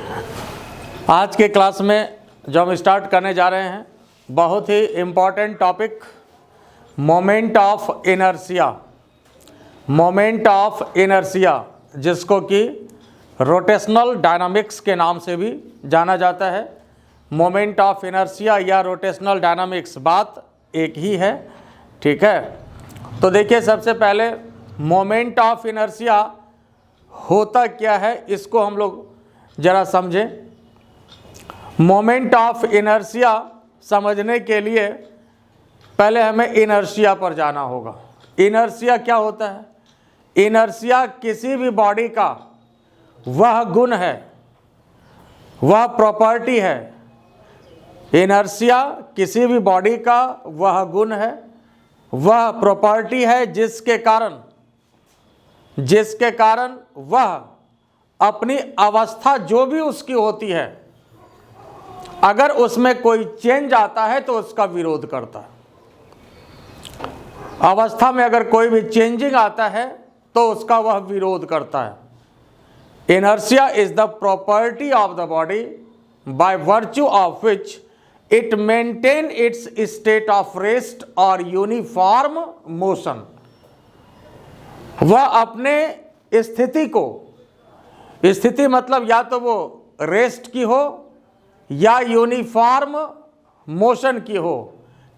आज के क्लास में जो हम स्टार्ट करने जा रहे हैं, बहुत ही important topic, moment of inertia. Moment of inertia जिसको कि रोटेशनल डायनामिक्स के नाम से भी जाना जाता है। मोमेंट ऑफ इनर्शिया या रोटेशनल डायनामिक्स बात एक ही है, ठीक है। तो देखिए, सबसे पहले मोमेंट ऑफ इनर्शिया होता क्या है इसको हम लोग ज़रा समझें। मोमेंट ऑफ इनर्शिया समझने के लिए पहले हमें इनर्शिया पर जाना होगा। इनर्शिया क्या होता है? इनर्शिया किसी भी बॉडी का वह गुण है, वह प्रॉपर्टी है। इनर्शिया किसी भी बॉडी का वह गुण है, वह प्रॉपर्टी है जिसके कारण वह अपनी अवस्था जो भी उसकी होती है, अगर उसमें कोई चेंज आता है तो उसका विरोध करता है। अवस्था में अगर कोई भी चेंजिंग आता है तो उसका वह विरोध करता है। Inertia is the property of the body by virtue of which it maintain its state of rest और यूनिफॉर्म मोशन। वह अपने स्थिति मतलब या तो वो रेस्ट की हो या यूनिफॉर्म मोशन की हो,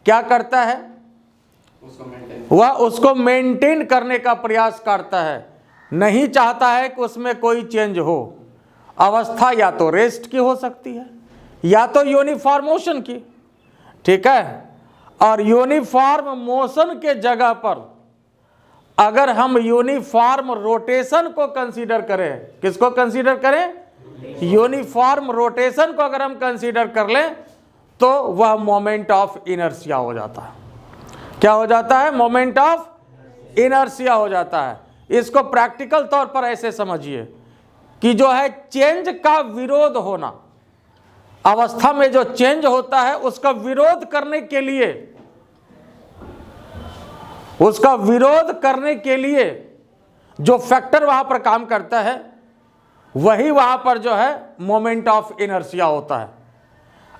क्या करता है? वह उसको मेंटेन करने का प्रयास करता है, नहीं चाहता है कि उसमें कोई चेंज हो। अवस्था या तो रेस्ट की हो सकती है या तो यूनिफॉर्म मोशन की, ठीक है। और यूनिफॉर्म मोशन के जगह पर अगर हम यूनिफॉर्म रोटेशन को कंसीडर करें, किसको कंसीडर करें? यूनिफॉर्म रोटेशन को अगर हम कंसीडर कर लें तो वह मोमेंट ऑफ इनर्शिया हो जाता है। क्या हो जाता है? मोमेंट ऑफ इनर्शिया हो जाता है। इसको प्रैक्टिकल तौर पर ऐसे समझिए कि जो है चेंज का विरोध होना, अवस्था में जो चेंज होता है उसका विरोध करने के लिए जो फैक्टर वहां पर काम करता है वही वहां पर जो है मोमेंट ऑफ इनर्शिया होता है।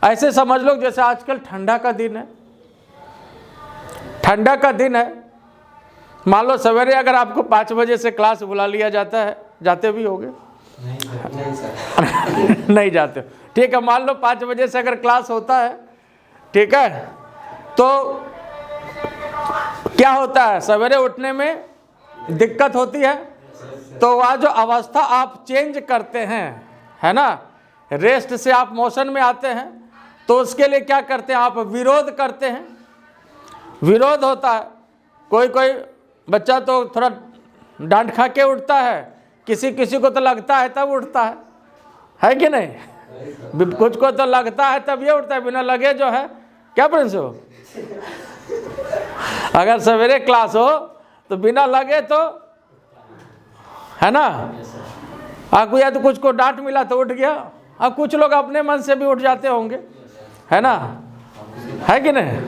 ऐसे समझ लो जैसे आजकल ठंडा का दिन है। मान लो सवेरे अगर आपको 5 बजे से क्लास बुला लिया जाता है, जाते भी होगे? नहीं जाते, ठीक है। मान लो 5 बजे से अगर क्लास होता है, ठीक है, तो क्या होता है? सवेरे उठने में दिक्कत होती है, तो वह जो अवस्था आप चेंज करते हैं, है ना, रेस्ट से आप मोशन में आते हैं, तो उसके लिए क्या करते हैं? आप विरोध करते हैं। विरोध होता है। कोई बच्चा तो थोड़ा डांट खा के उठता है, किसी को तो लगता है तब उठता है कि नहीं? कुछ को तो लगता है तब ये उठता है, बिना लगे जो है। क्या प्रिंस हो? अगर सवेरे क्लास हो तो बिना लगे तो, है ना, आपको या तो कुछ को डांट मिला तो उठ गया। अब कुछ लोग अपने मन से भी उठ जाते होंगे, है ना, है कि नहीं?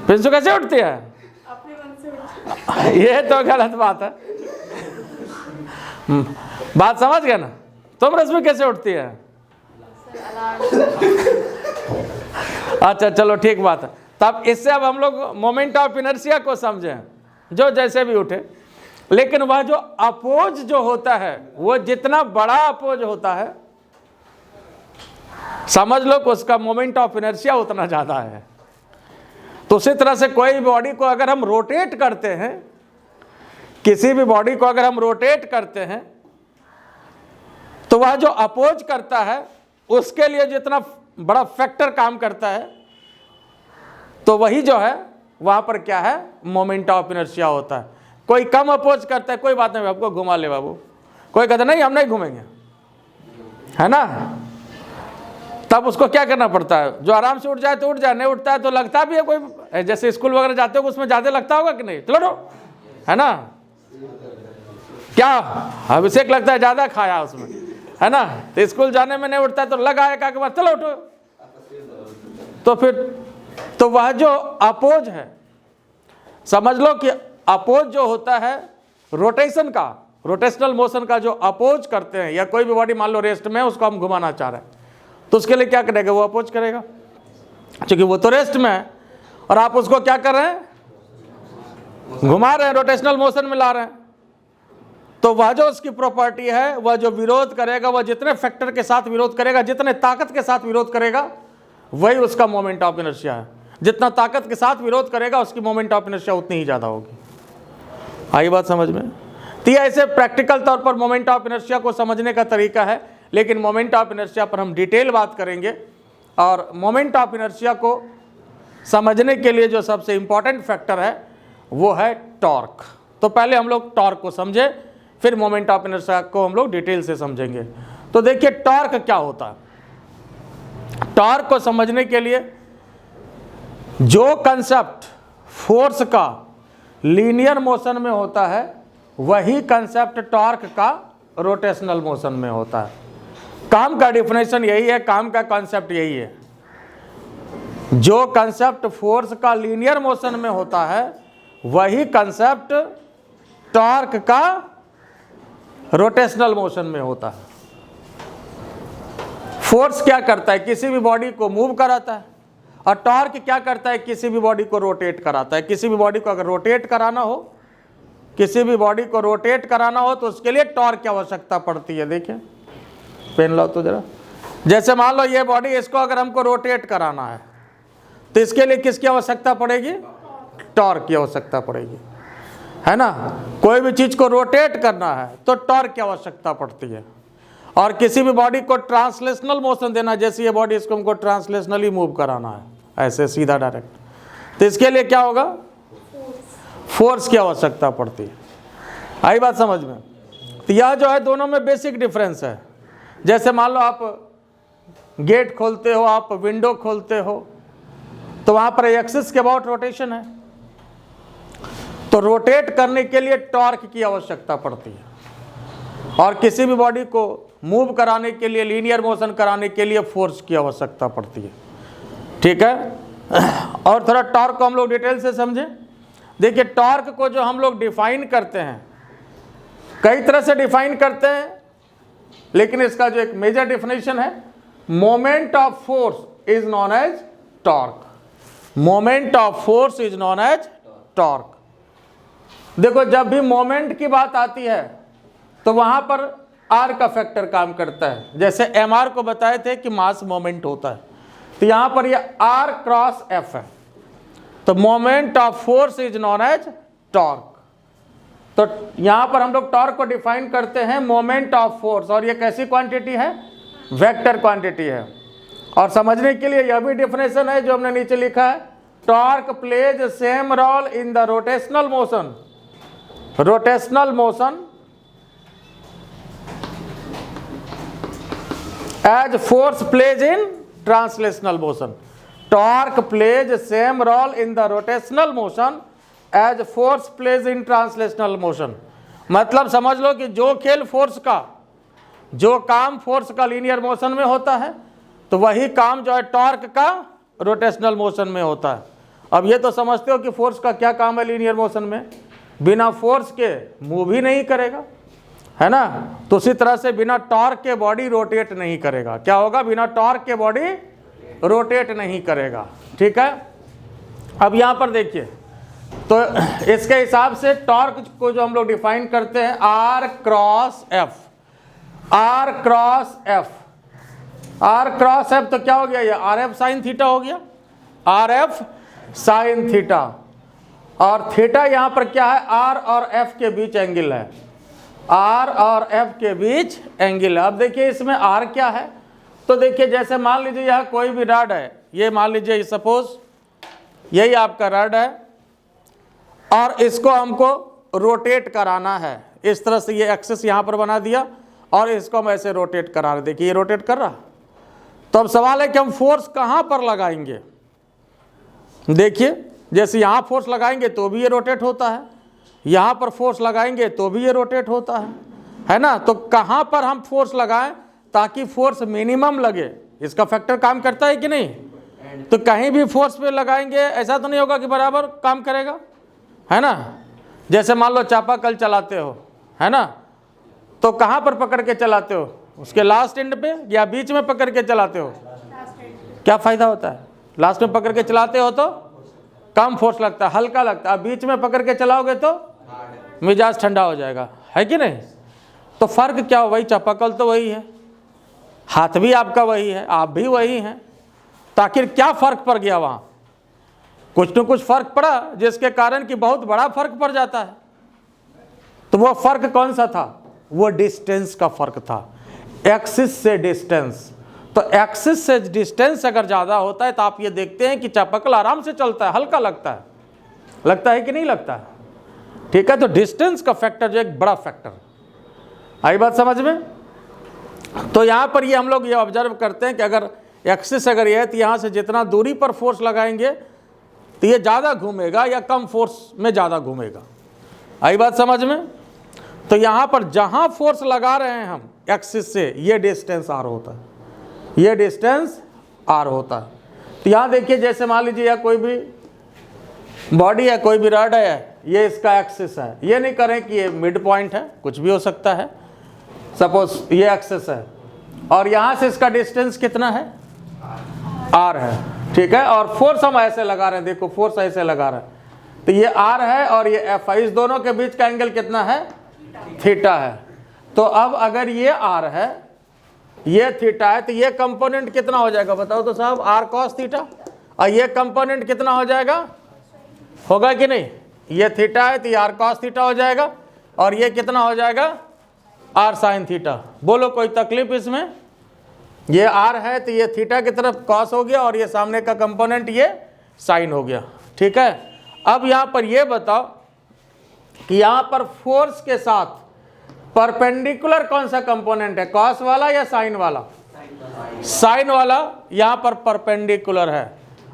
प्रिंसु कैसे उठती है? अपने मन से। ये तो गलत बात है। बात समझ गए ना? तुम रश्मि कैसे उठती है? अच्छा चलो, ठीक बात है। तब इससे अब हम लोग मोमेंट ऑफ इनर्शिया को समझें, जो जैसे भी उठे। लेकिन वह जो अपोज जो होता है, वो जितना बड़ा अपोज होता है, समझ लो कि उसका मोमेंट ऑफ इनर्शिया उतना ज्यादा है। तो उसी तरह से कोई बॉडी को अगर हम रोटेट करते हैं, किसी भी बॉडी को अगर हम रोटेट करते हैं, तो वह जो अपोज करता है उसके लिए जितना बड़ा फैक्टर काम करता है, तो वही जो है वहां पर क्या है? मोमेंट ऑफ इनर्शिया होता है। कोई कम अपोज करता है, कोई बात नहीं, आपको घुमा ले बाबू। कोई कहता नहीं हम नहीं घूमेंगे, है ना, तब उसको क्या करना पड़ता है? जो आराम से उठ जाए तो उठ जाए, नहीं उठता है तो लगता भी है। कोई जैसे स्कूल वगैरह जाते हो उसमें ज्यादा लगता होगा कि नहीं? चलो, है ना, क्या अभिषेक लगता है ज्यादा खाया उसमें, है ना, तो स्कूल जाने में नहीं उठता है तो लगा एक के बाद चलो उठो। तो फिर तो वह जो अपोज है, समझ लो कि अपोज जो होता है रोटेशन का, रोटेशनल मोशन का जो अपोज करते हैं, या कोई भी बॉडी मान लो रेस्ट में है, उसको हम घुमाना चाह रहे हैं, तो उसके लिए क्या करेगा, वो अपोज करेगा, क्योंकि वो तो रेस्ट में है और आप उसको क्या कर रहे हैं, घुमा रहे हैं, रोटेशनल मोशन में ला रहे हैं। तो वह जो उसकी प्रॉपर्टी है, वह जो विरोध करेगा, वह जितने फैक्टर के साथ विरोध करेगा, जितने ताकत के साथ विरोध करेगा, वही उसका मोमेंट ऑफ इनर्शिया है। जितना ताकत के साथ विरोध करेगा, उसकी मोमेंट ऑफ इनर्शिया उतनी ही ज़्यादा होगी। आई बात समझ में? तो ये ऐसे प्रैक्टिकल तौर पर मोमेंट ऑफ इनर्शिया को समझने का तरीका है, लेकिन मोमेंट ऑफ इनर्शिया पर हम डिटेल बात करेंगे। और मोमेंट ऑफ इनर्शिया को समझने के लिए जो सबसे इम्पॉर्टेंट फैक्टर है वो है टॉर्क। तो पहले हम लोग टॉर्क को समझे, फिर मोमेंट ऑफ इनर्शिया को हम लोग डिटेल से समझेंगे। तो देखिए टॉर्क क्या होता है। टॉर्क को समझने के लिए जो कंसेप्ट फोर्स का लीनियर मोशन में होता है, वही कंसेप्ट टॉर्क का रोटेशनल मोशन में होता है। काम का डिफिनेशन यही है, काम का कॉन्सेप्ट यही है। जो कंसेप्ट फोर्स का लीनियर मोशन में होता है, वही कंसेप्ट टॉर्क का रोटेशनल मोशन में होता है। फोर्स क्या करता है, किसी भी बॉडी को मूव कराता है, और टॉर्क क्या करता है, किसी भी बॉडी को रोटेट कराता है। किसी भी बॉडी को अगर रोटेट कराना हो, किसी भी बॉडी को रोटेट कराना हो तो उसके लिए टॉर्क की आवश्यकता पड़ती है। देखिए पेन लो तो जरा, जैसे मान लो ये बॉडी, इसको अगर हमको रोटेट कराना है तो इसके लिए किसकी आवश्यकता पड़ेगी, टॉर्क की आवश्यकता पड़ेगी, है ना। कोई भी चीज को रोटेट करना है तो टॉर्क की आवश्यकता पड़ती है। और किसी भी बॉडी को ट्रांसलेशनल मोशन देना, जैसे ये बॉडी, इसको हमको ट्रांसलेशनली मूव कराना है, ऐसे सीधा डायरेक्ट, तो इसके लिए क्या होगा, फोर्स की आवश्यकता पड़ती है। आई बात समझ में? तो यह जो है दोनों में बेसिक डिफरेंस है। जैसे मान लो आप गेट खोलते हो, आप विंडो खोलते हो, तो वहां पर एक्सिस के अबाउट रोटेशन है, तो रोटेट करने के लिए टॉर्क की आवश्यकता पड़ती है। और किसी भी बॉडी को मूव कराने के लिए, लीनियर मोशन कराने के लिए फोर्स की आवश्यकता पड़ती है। ठीक है। और थोड़ा टॉर्क को हम लोग डिटेल से समझें। देखिए टॉर्क को जो हम लोग डिफाइन करते हैं, कई तरह से डिफाइन करते हैं, लेकिन इसका जो एक मेजर डिफिनेशन है, moment of force is known as torque. Moment of force is known as torque. देखो जब भी मोमेंट की बात आती है तो वहां पर आर का फैक्टर काम करता है। जैसे एम आर को बताए थे कि मास मोमेंट होता है, तो यहां पर ये आर क्रॉस एफ है, तो moment of force is known as torque. तो यहां पर हम लोग टॉर्क को डिफाइन करते हैं मोमेंट ऑफ फोर्स, और ये कैसी क्वांटिटी है, वेक्टर क्वांटिटी है। और समझने के लिए यह भी डिफिनेशन है जो हमने नीचे लिखा है, torque plays same role in the rotational motion, rotational motion as force plays in translational motion. Torque plays same role in the rotational motion as force plays in translational motion. मतलब समझ लो कि जो खेल फोर्स का, जो काम force का linear motion में होता है, तो वही काम जो है टॉर्क का रोटेशनल मोशन में होता है। अब ये तो समझते हो कि फोर्स का क्या काम है लीनियर मोशन में, बिना फोर्स के मूव ही नहीं करेगा, है ना। तो उसी तरह से बिना टॉर्क के बॉडी रोटेट नहीं करेगा। क्या होगा, बिना टॉर्क के बॉडी रोटेट नहीं करेगा। ठीक है। अब यहां पर देखिए, तो इसके हिसाब से टॉर्क को जो हम लोग डिफाइन करते हैं, R cross F, R cross F, R cross F, तो क्या हो गया, ये आर एफ साइन थीटा हो गया, आर एफ साइन थीटा। और थीटा यहां पर क्या है, आर और एफ के बीच एंगल है, आर और एफ के बीच एंगल है। अब देखिए इसमें आर क्या है, तो देखिए जैसे मान लीजिए यह कोई भी रॉड है, ये मान लीजिए सपोज यही आपका रॉड है, और इसको हमको रोटेट कराना है। इस तरह से ये एक्सिस यहाँ पर बना दिया और इसको हम ऐसे रोटेट करा रहे, देखिए ये रोटेट कर रहा। तो अब सवाल है कि हम फोर्स कहाँ पर लगाएंगे। देखिए जैसे यहाँ फोर्स लगाएंगे तो भी ये रोटेट होता है, यहाँ पर फोर्स लगाएंगे तो भी ये रोटेट होता है ना। तो कहाँ पर हम फोर्स लगाएं ताकि फोर्स मिनिमम लगे, इसका फैक्टर काम करता है कि नहीं। तो कहीं भी फोर्स पे लगाएंगे ऐसा तो नहीं होगा कि बराबर काम करेगा, है ना। जैसे मान लो चापाकल चलाते हो, है ना, तो कहाँ पर पकड़ के चलाते हो, उसके लास्ट एंड पे या बीच में पकड़ के चलाते हो? क्या फ़ायदा होता है? लास्ट में पकड़ के चलाते हो तो कम फोर्स लगता है, हल्का लगता है। बीच में पकड़ के चलाओगे तो मिजाज ठंडा हो जाएगा, है कि नहीं? तो फ़र्क क्या हो? वही चापाकल तो वही है, हाथ भी आपका वही है, आप भी वही हैं। तो आखिर क्या फ़र्क पड़ गया वहाँ? कुछ न कुछ फ़र्क पड़ा जिसके कारण कि बहुत बड़ा फ़र्क पड़ जाता है। तो वो फ़र्क कौन सा था? वो डिस्टेंस का फ़र्क था, एक्सिस से डिस्टेंस। तो एक्सिस से डिस्टेंस अगर ज़्यादा होता है तो आप ये देखते हैं कि चापाकल आराम से चलता है, हल्का लगता है कि नहीं लगता है? ठीक है, तो डिस्टेंस का फैक्टर जो एक बड़ा फैक्टर। आई बात समझ में? तो यहाँ पर ये हम लोग ये ऑब्जर्व करते हैं कि अगर एक्सिस अगर ये है तो यहाँ से जितना दूरी पर फोर्स लगाएंगे तो ये ज़्यादा घूमेगा या कम फोर्स में ज़्यादा घूमेगा। आई बात समझ में? तो यहाँ पर जहाँ फोर्स लगा रहे हैं हम एक्सिस से, ये डिस्टेंस आर होता है, ये डिस्टेंस आर होता है। तो यहाँ देखिए, जैसे मान लीजिए या कोई भी बॉडी है, कोई भी रॉड है, ये इसका एक्सिस है। ये नहीं करें कि ये मिड पॉइंट है, कुछ भी हो सकता है। सपोज ये एक्सिस है और यहाँ से इसका डिस्टेंस कितना है? आर है, ठीक है। और फोर्स हम ऐसे लगा रहे हैं, देखो फोर्स ऐसे लगा रहे हैं, तो ये आर है और ये एफ है। इस दोनों के बीच का एंगल कितना है? थीटा है। तो अब अगर ये आर है, ये थीटा है, तो ये कंपोनेंट कितना हो जाएगा बताओ तो साहब? R cos theta. और ये कंपोनेंट कितना हो जाएगा? होगा कि नहीं? ये थीटा है तो ये आर कॉस थीटा हो जाएगा, और ये कितना हो जाएगा? R sine theta. बोलो कोई तकलीफ इसमें? ये आर है तो ये थीटा की तरफ कॉस हो गया, और ये सामने का कंपोनेंट ये साइन हो गया, ठीक है। अब यहाँ पर ये बताओ कि यहाँ पर फोर्स के साथ परपेंडिकुलर कौन सा कंपोनेंट है? कॉस वाला या साइन वाला? साइन वाला यहाँ पर परपेंडिकुलर है।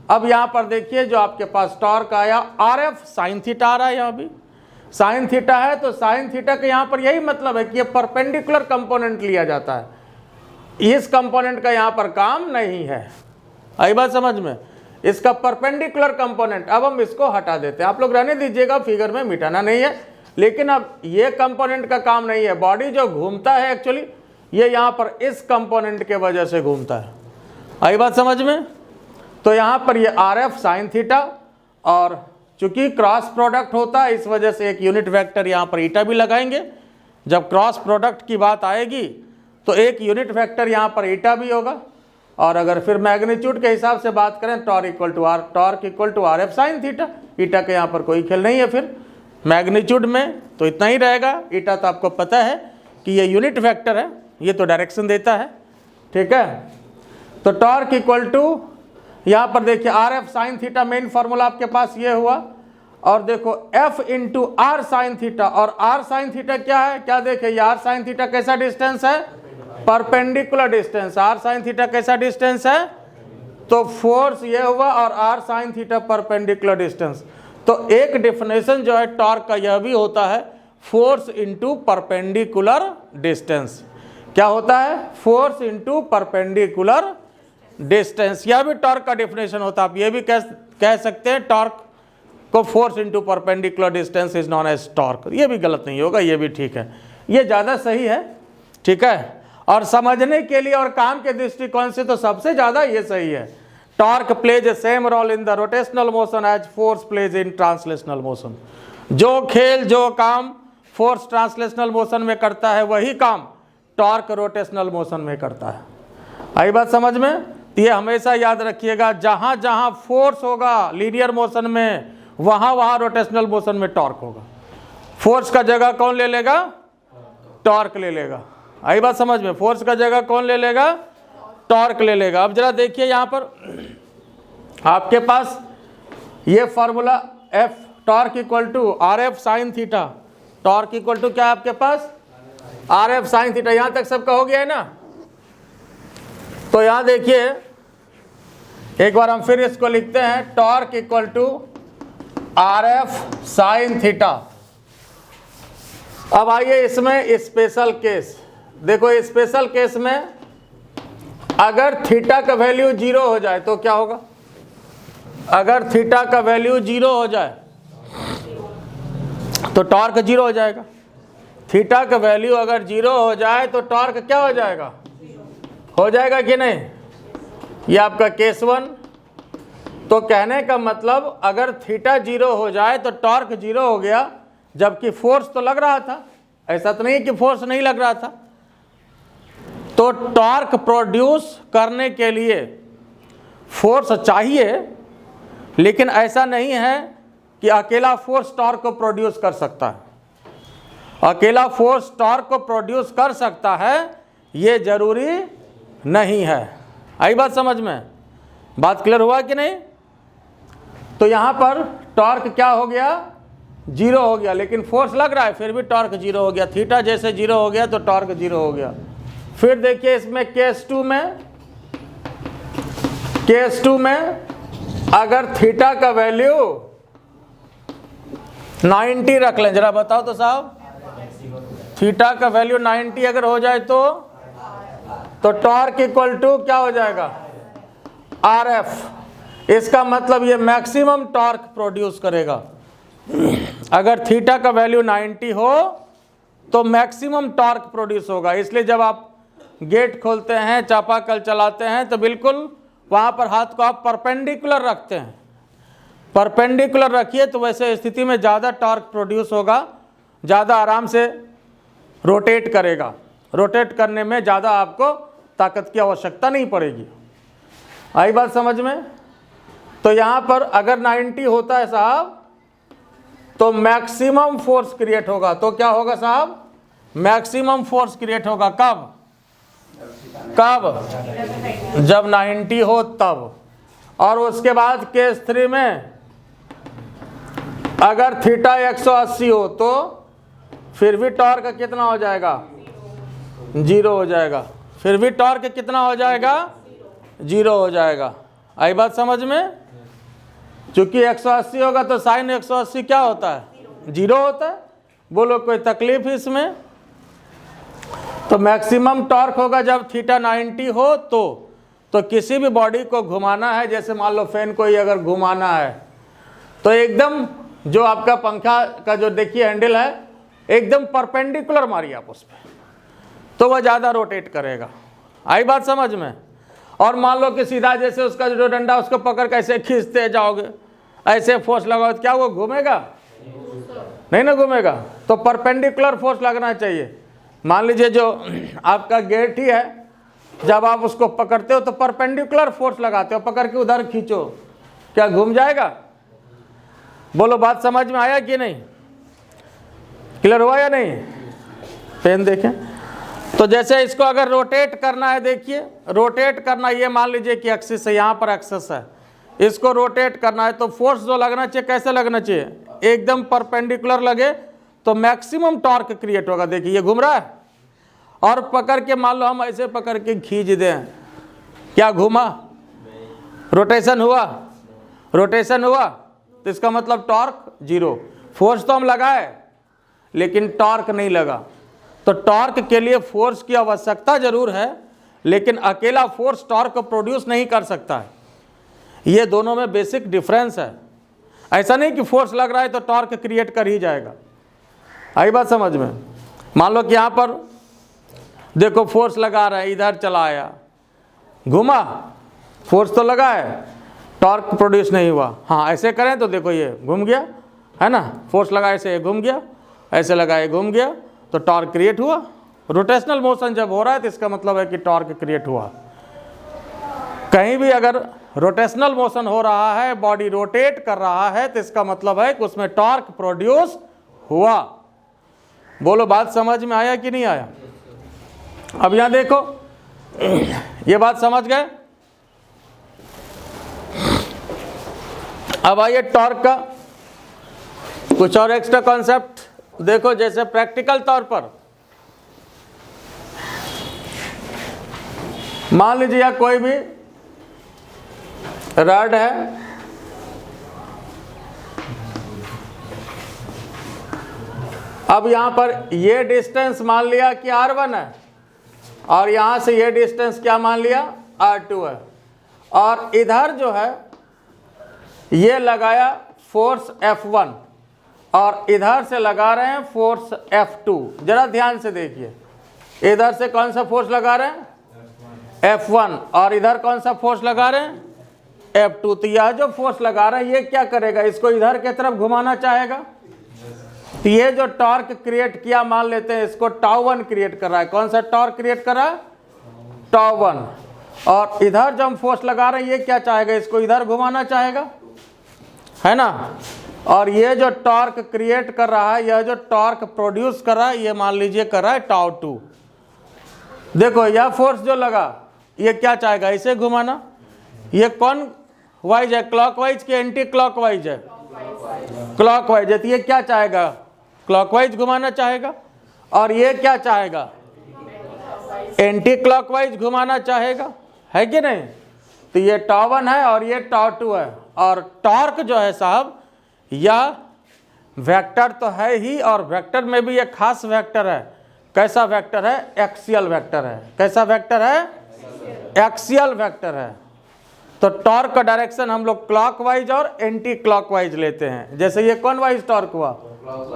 अब यहाँ पर देखिए, जो आपके पास टॉर्क आया आर एफ साइन थीटा आ रहा है, यहाँ भी साइन थीटा है। तो साइन थीटा का यहाँ पर यही मतलब है कि ये परपेंडिकुलर कंपोनेंट लिया जाता है, इस कंपोनेंट का यहाँ पर काम नहीं है। आई बात समझ में? इसका परपेंडिकुलर कंपोनेंट, अब हम इसको हटा देते हैं। आप लोग रहने दीजिएगा, फिगर में मिटाना नहीं है। लेकिन अब ये कंपोनेंट का काम नहीं है। बॉडी जो घूमता है एक्चुअली ये यहाँ पर इस कंपोनेंट के वजह से घूमता है। आई बात समझ में? तो यहाँ पर ये आर एफ साइन थीटा, और चूंकि क्रॉस प्रोडक्ट होता है इस वजह से एक यूनिट वेक्टर यहाँ पर ईटा भी लगाएंगे। जब क्रॉस प्रोडक्ट की बात आएगी तो एक यूनिट वेक्टर यहाँ पर ईटा भी होगा। और अगर फिर मैग्नीट्यूड के हिसाब से बात करें, torque equal to R F sine theta. Eta के यहाँ पर कोई खेल नहीं है फिर मैग्नीट्यूड में, तो इतना ही रहेगा। ईटा तो आपको पता है कि ये यूनिट वेक्टर है, ये तो डायरेक्शन देता है, ठीक है। तो टॉर्क इक्वल टू यहाँ पर देखिए R F sine theta, main formula आपके पास ये हुआ। और देखो F into R sine theta, और आर साइन थीटा क्या है? क्या देखे, आर साइन थीटा कैसा डिस्टेंस है? Perpendicular distance. R sine theta कैसा डिस्टेंस है? तो फोर्स ये हुआ, और R sine theta perpendicular distance. तो एक डेफिनेशन जो है टॉर्क का यह भी होता है, फोर्स इंटू परपेंडिकुलर डिस्टेंस। क्या होता है? Force into perpendicular distance. यह भी टॉर्क का डेफिनेशन होता है। आप ये भी कह सकते हैं टॉर्क को force into perpendicular distance is known as torque. ये भी गलत नहीं होगा, ये भी ठीक है, ये ज़्यादा सही है, ठीक है। और समझने के लिए और काम के दृष्टिकोण से तो सबसे ज़्यादा ये सही है। Torque plays a same role in the rotational motion as force plays in translational motion. जो खेल जो काम फोर्स ट्रांसलेशनल मोशन में करता है वही काम टॉर्क रोटेशनल मोशन में करता है। आई बात समझ में? ये हमेशा याद रखिएगा, जहाँ जहाँ फोर्स होगा लीनियर मोशन में वहाँ वहाँ रोटेशनल मोशन में टॉर्क होगा। फोर्स का जगह कौन ले लेगा? टॉर्क ले लेगा। आई बात समझ में? फोर्स का जगह कौन ले लेगा? टॉर्क ले लेगा। अब जरा देखिए यहाँ पर आपके पास ये formula F torque equal to R F sine theta. Torque equal to क्या है आपके पास? R F sine theta. यहाँ तक सबका हो गया है ना? तो यहाँ देखिए एक बार हम फिर इसको लिखते हैं, torque equal to R F sine theta. अब आइए इसमें स्पेशल केस देखो। स्पेशल केस में अगर थीटा का वैल्यू 0 हो जाए तो क्या होगा? अगर थीटा का वैल्यू 0 हो जाए तो टॉर्क 0 हो जाएगा। थीटा का वैल्यू अगर 0 हो जाए तो टॉर्क क्या हो जाएगा, हो जाएगा कि नहीं। ये आपका केस 1। तो कहने का मतलब अगर थीटा 0 हो जाए तो टॉर्क 0 हो गया, जबकि फोर्स तो लग रहा था। ऐसा तो नहीं कि फोर्स नहीं लग रहा था। तो टॉर्क प्रोड्यूस करने के लिए फोर्स चाहिए, लेकिन ऐसा नहीं है कि अकेला फोर्स टॉर्क को प्रोड्यूस कर सकता है। अकेला फोर्स टॉर्क को प्रोड्यूस कर सकता है ये जरूरी नहीं है। आई बात समझ में, बात क्लियर हुआ कि नहीं। तो यहाँ पर टॉर्क क्या हो गया, 0 हो गया, लेकिन फोर्स लग रहा है फिर भी टॉर्क 0 हो गया। थीटा जैसे 0 हो गया तो टॉर्क 0 हो गया। फिर देखिए इसमें केस 2 में अगर थीटा का वैल्यू 90 रख लें, जरा बताओ तो साहब, थीटा का वैल्यू 90 अगर हो जाए तो टॉर्क इक्वल टू क्या हो जाएगा, RF। इसका मतलब ये मैक्सिमम टॉर्क प्रोड्यूस करेगा। अगर थीटा का वैल्यू 90 हो तो मैक्सिमम टॉर्क प्रोड्यूस होगा। इसलिए जब आप गेट खोलते हैं, चापाकल चलाते हैं, तो बिल्कुल वहाँ पर हाथ को आप परपेंडिकुलर रखते हैं। परपेंडिकुलर रखिए तो वैसे स्थिति में ज़्यादा टॉर्क प्रोड्यूस होगा, ज़्यादा आराम से रोटेट करेगा। रोटेट करने में ज़्यादा आपको ताकत की आवश्यकता नहीं पड़ेगी। आई बात समझ में। तो यहाँ पर अगर 90 होता है साहब तो मैक्सिमम फोर्स क्रिएट होगा। तो क्या होगा साहब, मैक्सिमम फोर्स क्रिएट होगा। कब जब 90 हो तब। और उसके बाद केस 3 में अगर थीटा 180 हो तो फिर भी टॉर्क कितना हो जाएगा, 0 हो जाएगा। फिर भी टॉर्क कितना हो जाएगा, 0 हो जाएगा। आई बात समझ में। चूंकि 180 होगा तो साइन 180 क्या होता है, 0 होता है। बोलो कोई तकलीफ इसमें। तो मैक्सिमम टॉर्क होगा जब थीटा 90 हो तो किसी भी बॉडी को घुमाना है, जैसे मान लो फैन को ही अगर घुमाना है तो एकदम जो आपका पंखा का जो देखिए हैंडल है एकदम परपेंडिकुलर मारिए आप उस पर, तो वह ज़्यादा रोटेट करेगा। आई बात समझ में। और मान लो कि सीधा जैसे उसका जो डंडा उसको पकड़ के ऐसे खींचते जाओगे, ऐसे फोर्स लगाओ तो क्या वो घूमेगा, नहीं ना घूमेगा। तो परपेंडिकुलर फोर्स लगना चाहिए। मान लीजिए जो आपका गेट ही है, जब आप उसको पकड़ते हो तो परपेंडिकुलर फोर्स लगाते हो, पकड़ के उधर खींचो, क्या घूम जाएगा। बोलो बात समझ में आया कि नहीं, क्लियर हुआ या नहीं। पेन देखें। तो जैसे इसको अगर रोटेट करना है, देखिए रोटेट करना, ये मान लीजिए कि एक्सिस है, यहाँ पर एक्सिस है, इसको रोटेट करना है तो फोर्स जो लगना चाहिए कैसे लगना चाहिए, एकदम परपेंडिकुलर लगे तो मैक्सिमम टॉर्क क्रिएट होगा। देखिए ये घूम रहा है और पकड़ के मान लो हम ऐसे पकड़ के खींच दें, क्या घूमा, रोटेशन हुआ, रोटेशन हुआ, तो इसका मतलब टॉर्क 0। फोर्स तो हम लगाए लेकिन टॉर्क नहीं लगा। तो टॉर्क के लिए फोर्स की आवश्यकता जरूर है, लेकिन अकेला फोर्स टॉर्क को प्रोड्यूस नहीं कर सकता है। ये दोनों में बेसिक डिफरेंस है। ऐसा नहीं कि फोर्स लग रहा है तो टॉर्क क्रिएट कर ही जाएगा। आई बात समझ में। मान लो कि यहाँ पर देखो फोर्स लगा रहा है, इधर चला आया, घुमा, फोर्स तो लगा है, टॉर्क प्रोड्यूस नहीं हुआ। हाँ ऐसे करें तो देखो ये घूम गया, है ना, फोर्स लगा ऐसे ये घूम गया, ऐसे लगा ये घूम गया, तो टॉर्क क्रिएट हुआ। रोटेशनल मोशन जब हो रहा है तो इसका मतलब है कि टॉर्क क्रिएट हुआ। कहीं भी अगर रोटेशनल मोशन हो रहा है, बॉडी रोटेट कर रहा है, तो इसका मतलब है कि उसमें टॉर्क प्रोड्यूस हुआ। बोलो बात समझ में आया कि नहीं आया। अब यहां देखो, ये बात समझ गए। अब आइए टॉर्क का कुछ और एक्स्ट्रा कॉन्सेप्ट देखो। जैसे प्रैक्टिकल तौर पर मान लीजिए कोई भी रॉड है, अब यहां पर ये डिस्टेंस मान लिया कि R1 है और यहां से ये डिस्टेंस क्या मान लिया, R2 है, और इधर जो है ये लगाया फोर्स F1 और इधर से लगा रहे हैं फोर्स F2। जरा ध्यान से देखिए, इधर से कौन सा फोर्स लगा रहे हैं? F1। और इधर कौन सा फोर्स लगा रहे हैं? F2। तो यह जो फोर्स लगा रहा है ये क्या करेगा? इसको इधर की तरफ घुमाना चाहेगा। तो ये जो टॉर्क क्रिएट किया, मान लेते हैं इसको τ1 क्रिएट कर रहा है। कौन सा टॉर्क क्रिएट कर रहा है? τ1। और इधर जो हम फोर्स लगा रहे हैं ये क्या चाहेगा? इसको इधर घुमाना चाहेगा, है ना। और ये जो टॉर्क क्रिएट कर रहा है, यह जो टॉर्क प्रोड्यूस कर रहा है, ये मान लीजिए कर रहा है τ2। देखो यह फोर्स जो लगा ये क्या चाहेगा? इसे घुमाना। ये कौन वाइज है? क्लॉकवाइज के एंटी क्लॉकवाइज है? क्लॉकवाइज है। तो ये क्या चाहेगा? क्लॉकवाइज घुमाना चाहेगा। और ये क्या चाहेगा? एंटी क्लॉकवाइज घुमाना चाहेगा, है कि नहीं। तो ये τ1 है और ये τ2 है। और टॉर्क जो है साहब, यह वेक्टर तो है ही, और वेक्टर में भी एक खास वेक्टर है। कैसा वेक्टर है? एक्सियल वेक्टर है। कैसा वेक्टर है? एक्सियल वेक्टर है। तो टॉर्क का डायरेक्शन हम लोग क्लॉकवाइज और एंटी क्लॉकवाइज लेते हैं। जैसे ये कौन वाइज टॉर्क हुआ?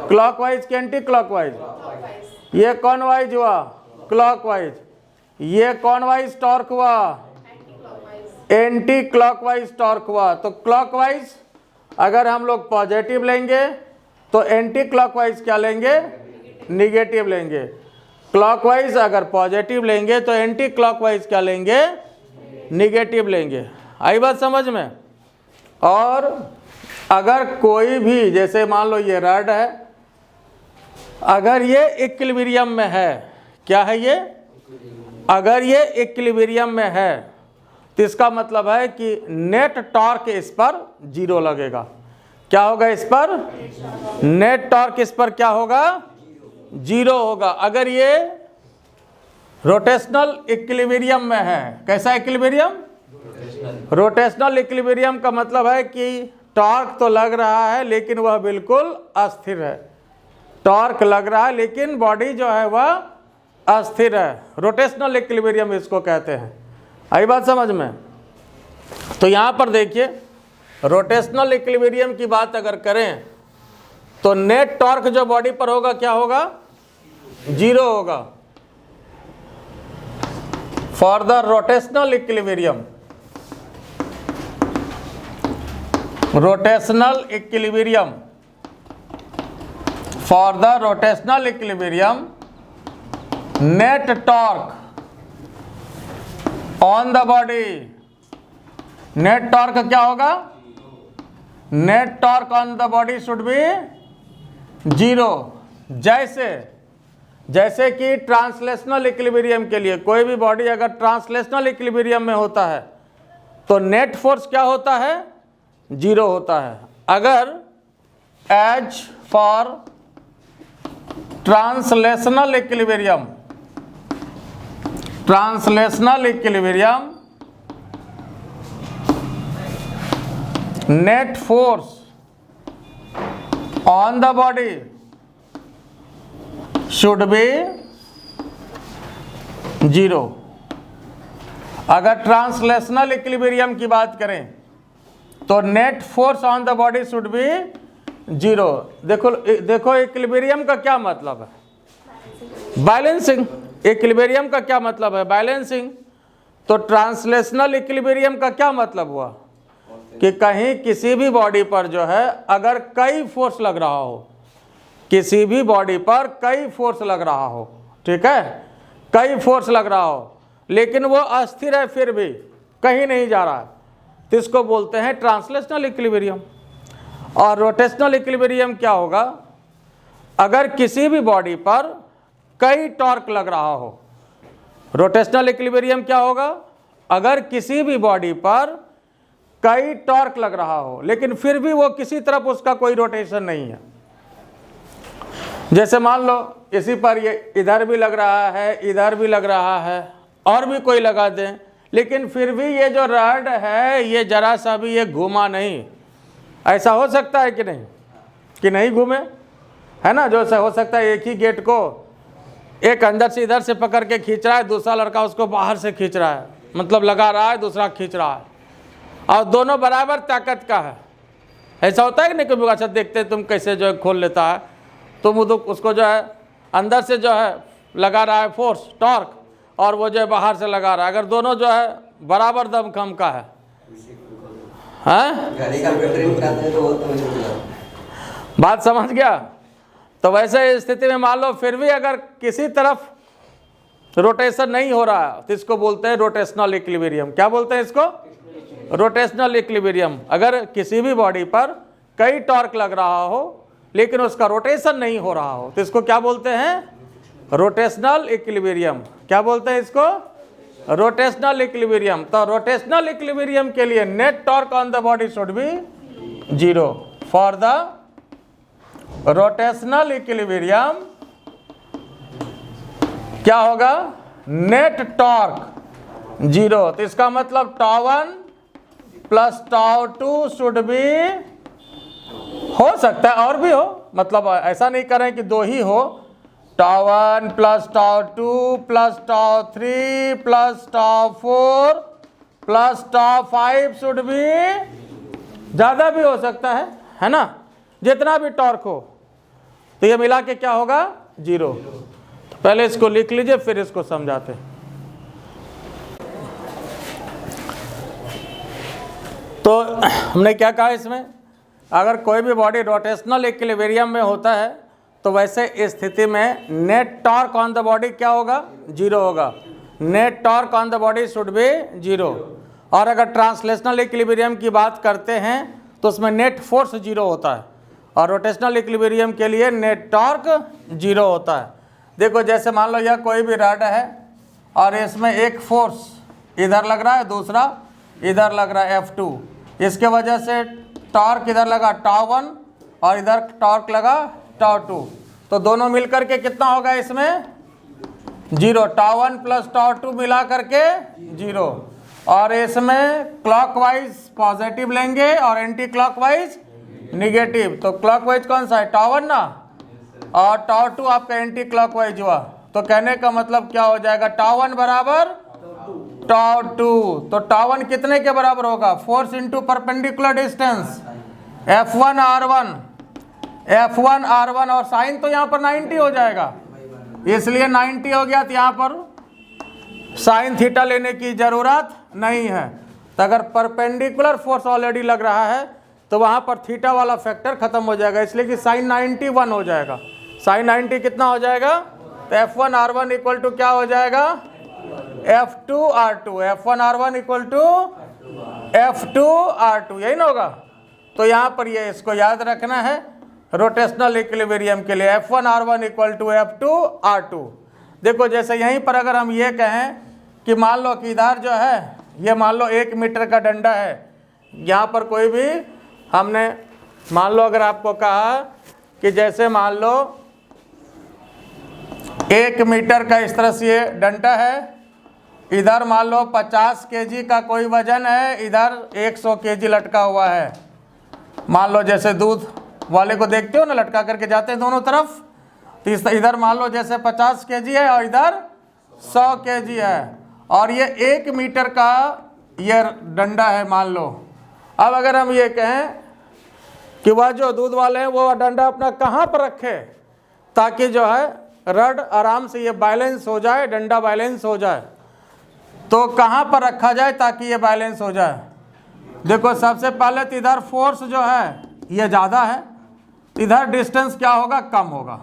क्लॉकवाइज के एंटी क्लॉकवाइज। ये कौन वाइज हुआ? क्लॉकवाइज। ये कौन वाइज टॉर्क हुआ? एंटी क्लॉकवाइज टॉर्क हुआ। तो क्लॉकवाइज अगर हम लोग पॉजिटिव लेंगे तो एंटी क्लॉकवाइज क्या लेंगे? निगेटिव लेंगे। क्लॉकवाइज अगर पॉजिटिव लेंगे तो एंटी क्लॉकवाइज क्या लेंगे? निगेटिव लेंगे। आई बात समझ में। और अगर कोई भी, जैसे मान लो ये रड है, अगर ये इक्विलिब्रियम में है, क्या है ये? अगर ये इक्विलिब्रियम में है तो इसका मतलब है कि नेट टॉर्क इस पर 0 लगेगा। क्या होगा इस पर? नेट टॉर्क इस पर क्या होगा? 0 होगा। अगर ये रोटेशनल इक्विलिब्रियम में है। कैसा इक्विलिब्रियम? रोटेशनल इक्विलिब्रियम का मतलब है कि टॉर्क तो लग रहा है लेकिन वह बिल्कुल अस्थिर है। टॉर्क लग रहा है लेकिन बॉडी जो है वह अस्थिर है। रोटेशनल इक्विलिब्रियम इसको कहते हैं। आई बात समझ में। तो यहाँ पर देखिए, रोटेशनल इक्विलिब्रियम की बात अगर करें तो नेट टॉर्क जो बॉडी पर होगा क्या होगा? 0 होगा। For the rotational equilibrium, rotational equilibrium, for the rotational equilibrium net torque on the body, net torque क्या होगा? Net torque on the body should be 0। जैसे कि ट्रांसलेशनल इक्विलिब्रियम के लिए, कोई भी बॉडी अगर ट्रांसलेशनल इक्विलिब्रियम में होता है तो नेट फोर्स क्या होता है? 0 होता है। अगर as for translational equilibrium, translational equilibrium net force on the body should be 0। अगर ट्रांसलेशनल इक्विलिब्रियम की बात करें तो net force on the body should be 0। देखो इक्विलिब्रियम का क्या मतलब है? बैलेंसिंग। इक्विलिब्रियम का क्या मतलब है? बैलेंसिंग। तो ट्रांसलेशनल इक्विलिब्रियम का क्या मतलब हुआ? कि कहीं किसी भी बॉडी पर जो है अगर कई फोर्स लग रहा हो, किसी भी बॉडी पर कई फोर्स लग रहा हो, ठीक है, कई फोर्स लग रहा हो, लेकिन वो अस्थिर है, फिर भी कहीं नहीं जा रहा है, तो इसको बोलते हैं ट्रांसलेशनल इक्विलिब्रियम। और रोटेशनल इक्विलिब्रियम क्या होगा? अगर किसी भी बॉडी पर कई टॉर्क लग रहा हो। रोटेशनल इक्विलिब्रियम क्या होगा? अगर किसी भी बॉडी पर कई टॉर्क लग रहा हो लेकिन फिर भी वो किसी तरफ उसका कोई रोटेशन नहीं है। जैसे मान लो इसी पर ये इधर भी लग रहा है, इधर भी लग रहा है, और भी कोई लगा दें, लेकिन फिर भी ये जो रड है ये जरा सा भी ये घूमा नहीं। ऐसा हो सकता है कि नहीं? कि नहीं घूमे, है ना। जो ऐसा हो सकता है एक ही गेट को एक अंदर से इधर से पकड़ के खींच रहा है, दूसरा लड़का उसको बाहर से खींच रहा है, मतलब लगा रहा है, दूसरा खींच रहा है, और दोनों बराबर ताकत का ऐसा होता है कि नहीं, कभी अच्छा देखते हैं तुम कैसे जो है खोल लेता है, तुम उसको जो है अंदर से जो है लगा रहा है फोर्स टॉर्क, और वो जो है बाहर से लगा रहा है, अगर दोनों जो है बराबर दमखम का है, बात समझ गया। तो वैसे स्थिति में मान लो फिर भी अगर किसी तरफ रोटेशन नहीं हो रहा है तो इसको बोलते हैं रोटेशनल इक्विलिब्रियम। क्या बोलते हैं इसको? Rotational equilibrium. अगर किसी भी बॉडी पर कई टॉर्क लग रहा हो लेकिन उसका रोटेशन नहीं हो रहा हो तो इसको क्या बोलते हैं? Rotational equilibrium. क्या बोलते हैं इसको? Rotational equilibrium. तो रोटेशनल इक्विलिब्रियम के लिए net torque on the body should be 0। For the rotational equilibrium क्या होगा? Net torque 0। तो इसका मतलब τ1 प्लस τ2 शुड बी, हो सकता है और भी हो, मतलब ऐसा नहीं करें कि दो ही हो, τ1 plus τ2 plus τ3 plus τ4 plus τ5 should be, ज़्यादा भी हो सकता है ना, जितना भी टॉर्क हो। तो ये मिला के क्या होगा? 0। तो पहले इसको लिख लीजिए फिर इसको समझाते हैं। तो हमने क्या कहा इसमें, अगर कोई भी बॉडी रोटेशनल इक्विलिब्रियम में होता है तो वैसे स्थिति में net torque on the body क्या होगा? 0 होगा। Net torque on the body should be 0। और अगर ट्रांसलेशनल इक्विलिब्रियम की बात करते हैं तो उसमें नेट फोर्स 0 होता है और रोटेशनल इक्विलिब्रियम के लिए नेट टॉर्क 0 होता है। देखो जैसे मान लो यह कोई भी रॉड है और इसमें एक फोर्स इधर लग रहा है, दूसरा इधर लग रहा है F2, इसके वजह से टॉर्क इधर लगा τ1 और इधर टॉर्क लगा τ2, तो दोनों मिलकर के कितना होगा इसमें? 0। τ1 प्लस τ2 मिला करके 0। और इसमें क्लॉकवाइज पॉजिटिव लेंगे और एंटी क्लॉकवाइज निगेटिव। तो क्लॉकवाइज कौन सा है? τ1 ना, और τ2 आपका एंटी क्लॉकवाइज हुआ। तो कहने का मतलब क्या हो जाएगा? τ1 बराबर τ2। तो τ1 कितने के बराबर होगा? Force into perpendicular distance F1 R1 और साइन तो यहाँ पर 90 हो जाएगा, इसलिए 90 हो गया। तो यहाँ पर साइन थीटा लेने की जरूरत नहीं है। तो अगर परपेंडिकुलर फोर्स ऑलरेडी लग रहा है तो वहाँ पर थीटा वाला फैक्टर खत्म हो जाएगा, इसलिए कि साइन 90 1 हो जाएगा। साइन 90 कितना हो जाएगा? तो F1 R1 इक्वल टू क्या हो जाएगा? F2 R2। F1 R1 equal to F2 R2, यही ना होगा। तो यहाँ पर ये इसको याद रखना है रोटेशनल इक्विलिब्रियम के लिए F1 R1 equal to F2 R2। देखो जैसे यहीं पर अगर हम ये कहें कि मान लो कि इधर जो है ये मान लो 1 मीटर का डंडा है, यहाँ पर कोई भी हमने मान लो अगर आपको कहा कि जैसे मान लो 1 मीटर का इस तरह से ये डंडा है, इधर मान लो 50 केजी का कोई वजन है, इधर 100 केजी लटका हुआ है। मान लो जैसे दूध वाले को देखते हो ना, लटका करके जाते हैं दोनों तरफ, तो इधर मान लो जैसे 50 केजी है और इधर 100 केजी है, और ये 1 मीटर का ये डंडा है मान लो। अब अगर हम ये कहें कि वह जो दूध वाले हैं वो डंडा अपना कहाँ पर रखे ताकि जो है रड आराम से ये बैलेंस हो जाए, डंडा बैलेंस हो जाए, तो कहाँ पर रखा जाए ताकि ये बैलेंस हो जाए? देखो सबसे पहले तो इधर फोर्स जो है ये ज़्यादा है, इधर डिस्टेंस क्या होगा? कम होगा,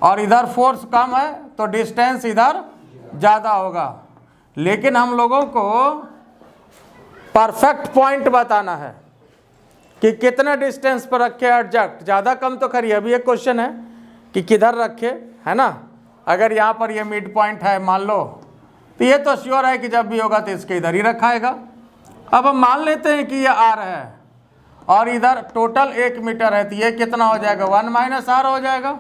और इधर फोर्स कम है तो डिस्टेंस इधर ज़्यादा होगा। लेकिन हम लोगों को परफेक्ट पॉइंट बताना है कि कितने डिस्टेंस पर रखे एडजस्ट, ज़्यादा कम तो करिए। अभी एक क्वेश्चन है कि किधर रखे, है ना। अगर यहाँ पर ये मिड पॉइंट है मान लो, तो ये तो श्योर है कि जब भी होगा तो इसके इधर ही रखाएगा। अब हम मान लेते हैं कि ये R है और इधर टोटल 1 मीटर है, तो ये कितना हो जाएगा? 1 माइनस R हो जाएगा।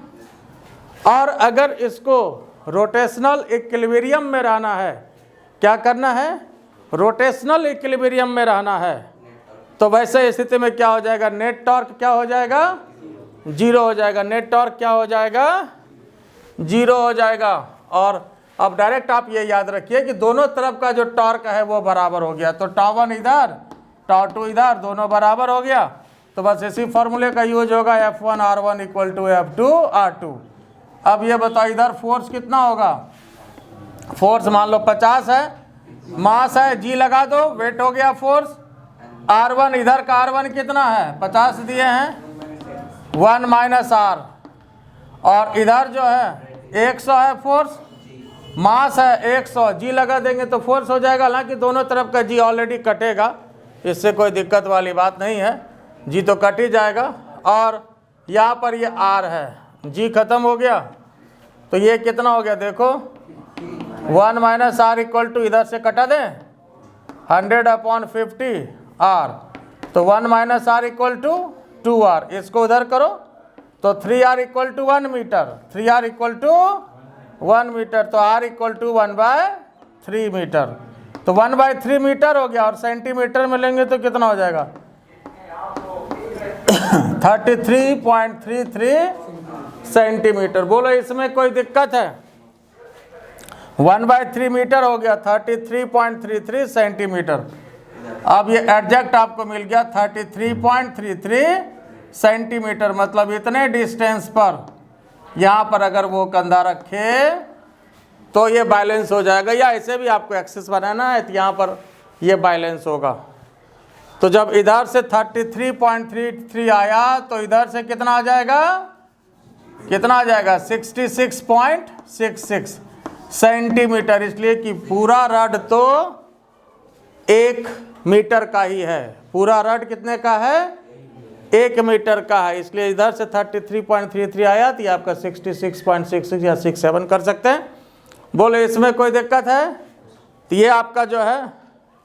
और अगर इसको रोटेशनल इक्विलिब्रियम में रहना है, क्या करना है? रोटेशनल इक्विलिब्रियम में रहना है, तो वैसे स्थिति में क्या हो जाएगा? नेट टॉर्क क्या हो जाएगा? 0 हो जाएगा। नेट टॉर्क क्या हो जाएगा? 0 हो जाएगा। और अब डायरेक्ट आप ये याद रखिए कि दोनों तरफ का जो टॉर्क है वो बराबर हो गया। तो τ1 इधर, τ2 इधर, दोनों बराबर हो गया। तो बस इसी फॉर्मूले का यूज होगा, F1 R1 equal to F2 R2। अब ये बताओ इधर फोर्स कितना होगा, फोर्स मान लो 50 है, मास है, G लगा दो, वेट हो गया फोर्स। R1 इधर का R1 कितना है, 50 दिए हैं, 1 माइनस R, और इधर जो है 100 है फोर्स, मास है 100, G लगा देंगे तो फोर्स हो जाएगा। हालांकि दोनों तरफ का G ऑलरेडी कटेगा, इससे कोई दिक्कत वाली बात नहीं है, G तो कट ही जाएगा। और यहाँ पर ये R है, G खत्म हो गया, तो ये कितना हो गया देखो, 1 माइनस R इक्वल टू इधर से कटा दें 100/50 R, तो 1 minus R equal to 2R, इसको उधर करो तो 3R equal to 1 metre, 3R equal to 1 metre, तो R इक्वल टू 1/3 मीटर, तो 1/3 मीटर हो गया। और सेंटीमीटर में लेंगे तो कितना हो जाएगा 33.33 सेंटीमीटर। बोलो इसमें कोई दिक्कत है, 1/3 मीटर हो गया 33.33 सेंटीमीटर। अब ये एग्जैक्ट आपको मिल गया 33.33 सेंटीमीटर, मतलब इतने डिस्टेंस पर यहाँ पर अगर वो कंधा रखे तो ये बैलेंस हो जाएगा, या ऐसे भी आपको एक्सिस बनाना है तो यहाँ पर ये बैलेंस होगा। तो जब इधर से 33.33 आया तो इधर से कितना आ जाएगा, कितना आ जाएगा 66.66 सेंटीमीटर, इसलिए कि पूरा रड तो 1 मीटर का ही है, पूरा रड कितने का है 1 मीटर का है, इसलिए इधर से 33.33 आया तो ये आपका 66.66 या 67 कर सकते हैं। बोले इसमें कोई दिक्कत है, तो ये आपका जो है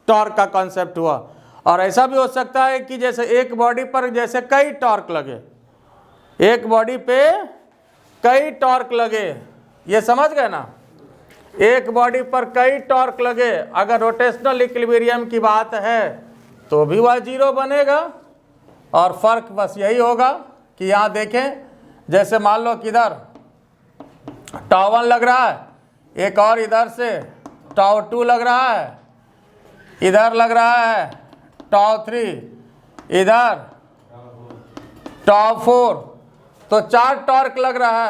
टॉर्क का कॉन्सेप्ट हुआ। और ऐसा भी हो सकता है कि जैसे एक बॉडी पर जैसे कई टॉर्क लगे, एक बॉडी पे कई टॉर्क लगे, ये समझ गए ना, एक बॉडी पर कई टॉर्क लगे, अगर रोटेशनल इक्विलिब्रियम की बात है तो भी वह 0 बनेगा। और फर्क बस यही होगा कि यहाँ देखें, जैसे मान लो कि इधर τ1 लग रहा है, एक और इधर से τ2 लग रहा है, इधर लग रहा है τ3, इधर τ4, तो 4 टॉर्क लग रहा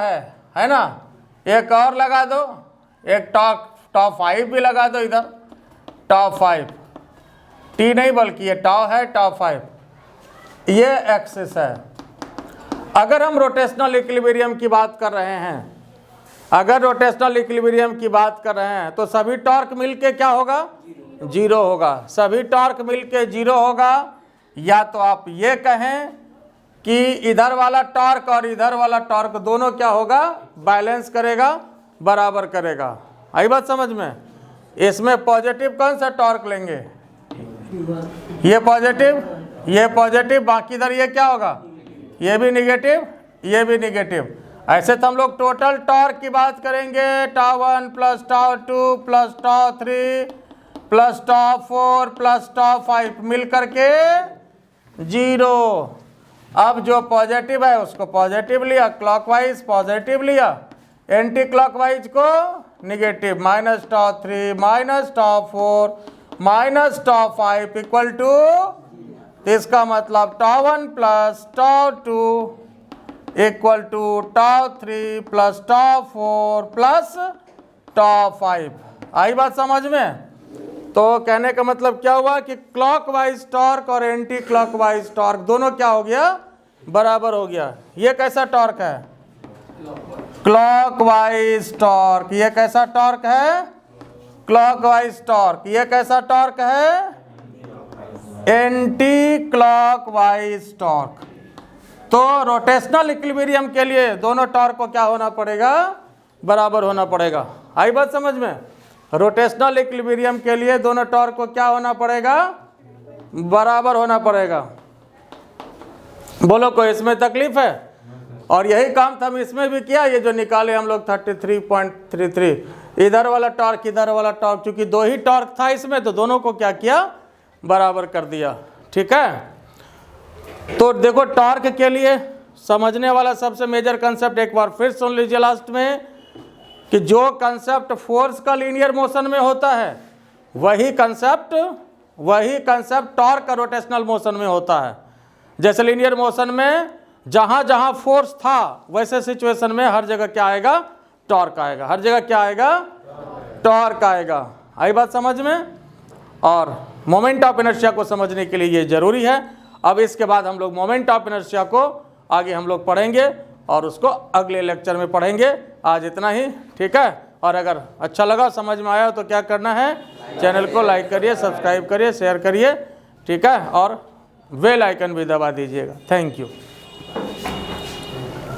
है ना। एक और लगा दो, एक τ5 भी लगा दो, इधर τ5, T नहीं बल्कि ये τ है, τ5 ये एक्सिस है। अगर हम रोटेशनल इक्विलिब्रियम की बात कर रहे हैं, अगर रोटेशनल इक्विलिब्रियम की बात कर रहे हैं तो सभी टॉर्क मिलके क्या होगा 0 होगा, सभी टॉर्क मिलके 0 होगा। या तो आप ये कहें कि इधर वाला टॉर्क और इधर वाला टॉर्क दोनों क्या होगा बैलेंस करेगा, बराबर करेगा। आई बात समझ में। इसमें पॉजिटिव कौन सा टॉर्क लेंगे, ये पॉजिटिव, बाकी इधर ये क्या होगा, ये भी निगेटिव, ये भी निगेटिव। ऐसे तो हम लोग टोटल टॉर्क की बात करेंगे, τ1 प्लस τ2 प्लस τ3 प्लस τ4 प्लस τ5 मिल करके 0। अब जो पॉजिटिव है उसको पॉजिटिव लिया, क्लॉकवाइज पॉजिटिव लिया, एंटी क्लॉकवाइज को negative, minus τ3 minus τ4 minus τ5 equal to, इसका मतलब τ1 plus τ2 equal to τ3 plus τ4 plus τ5। आई बात समझ में। तो कहने का मतलब क्या हुआ कि क्लॉकवाइज टॉर्क और एंटी क्लॉकवाइज टॉर्क दोनों क्या हो गया, बराबर हो गया। ये कैसा टॉर्क है, क्लॉकवाइज टॉर्क। ये कैसा टॉर्क है, क्लॉकवाइज टॉर्क। ये कैसा टॉर्क है, एंटी क्लॉकवाइज टॉर्क। तो रोटेशनल इक्विलिब्रियम के लिए दोनों टॉर्क को क्या होना पड़ेगा, बराबर होना पड़ेगा। आई बात समझ में। रोटेशनल इक्विलिब्रियम के लिए दोनों टॉर्क को क्या होना पड़ेगा, बराबर होना पड़ेगा। बोलो कोई इसमें तकलीफ है। और यही काम था हम इसमें भी किया, ये जो निकाले हम लोग 33.33, इधर वाला टॉर्क इधर वाला टॉर्क, चूंकि दो ही टॉर्क था इसमें तो दोनों को क्या किया, बराबर कर दिया। ठीक है। तो देखो टॉर्क के लिए समझने वाला सबसे मेजर कंसेप्ट एक बार फिर सुन लीजिए लास्ट में, कि जो कंसेप्ट फोर्स का लीनियर मोशन में होता है वही कंसेप्ट टॉर्क का रोटेशनल मोशन में होता है। जैसे लीनियर मोशन में जहां जहां फोर्स था वैसे सिचुएशन में हर जगह क्या आएगा, टॉर्क आएगा, हर जगह क्या आएगा, टॉर्क आएगा। आई बात समझ में। और मोमेंट ऑफ इनर्शिया को समझने के लिए ये जरूरी है। अब इसके बाद हम लोग मोमेंट ऑफ इनर्शिया को आगे हम लोग पढ़ेंगे और उसको अगले लेक्चर में पढ़ेंगे। आज इतना ही, ठीक है। और अगर अच्छा लगा, समझ में आया तो क्या करना है, चैनल को लाइक करिए, सब्सक्राइब करिए, शेयर करिए, ठीक है, और बेल आइकन भी दबा दीजिएगा। Thank you.